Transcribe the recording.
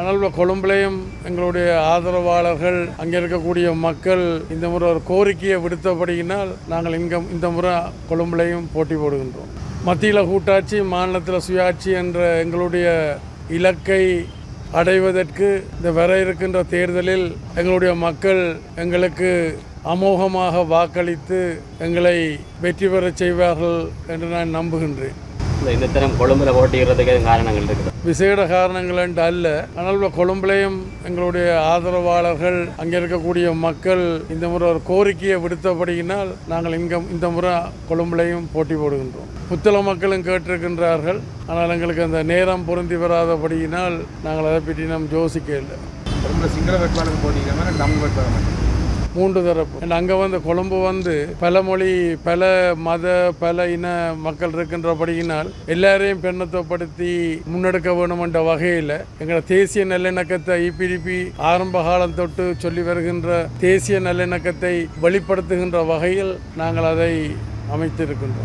ஆனால் கொழும்புலையும் எங்களுடைய ஆதரவாளர்கள் அங்கே இருக்கக்கூடிய மக்கள் இந்த முறை ஒரு கோரிக்கையை விடுத்தபடியினால் நாங்கள் இந்த முறை கொழும்புலையும் போட்டி போடுகின்றோம். மத்தியில் கூட்டாட்சி, மாநிலத்தில் சுயாட்சி என்ற எங்களுடைய இலக்கை அடைவதற்கு இந்த வர இருக்கின்ற தேர்தலில் எங்களுடைய மக்கள் எங்களுக்கு அமோகமாக வாக்களித்து எங்களை வெற்றி பெறச் செய்வார்கள் என்று நான் நம்புகின்றேன். இந்த தரம் கொழும்புல போட்டிக்கிறதுக்கு காரணங்கள் இருக்குது, விசேட காரணங்கள் என்று அல்ல. ஆனால் கொழும்புலையும் எங்களுடைய ஆதரவாளர்கள் அங்கே இருக்கக்கூடிய மக்கள் இந்த முறை ஒரு கோரிக்கையை விடுத்தபடியினால் நாங்கள் இந்த முறை கொழும்புலையும் போட்டி போடுகின்றோம். புத்தள மக்களும் கேட்டிருக்கின்றார்கள். ஆனால் எங்களுக்கு அந்த நேரம் பொருந்தி வராதபடியினால் நாங்கள் அதை பற்றி நாம் யோசிக்க இல்லை. சிங்கள வேட்பாளர் போட்டிக்கிறோம், தமிழ் வேட்பாளர் 3 தரப்பு. அங்கே கொழும்பு பல மொழி, பல மத, பல இன மக்கள் இருக்கின்றபடியினால் எல்லாரையும் பெண்ணத்துவப்படுத்தி முன்னெடுக்க வேணும் என்ற வகையில் எங்களை தேசிய நல்லிணக்கத்தை IPDP ஆரம்ப காலம் தொட்டு சொல்லி வருகின்ற தேசிய நல்லிணக்கத்தை வெளிப்படுத்துகின்ற வகையில் நாங்கள் அதை அமைத்திருக்கின்றோம்.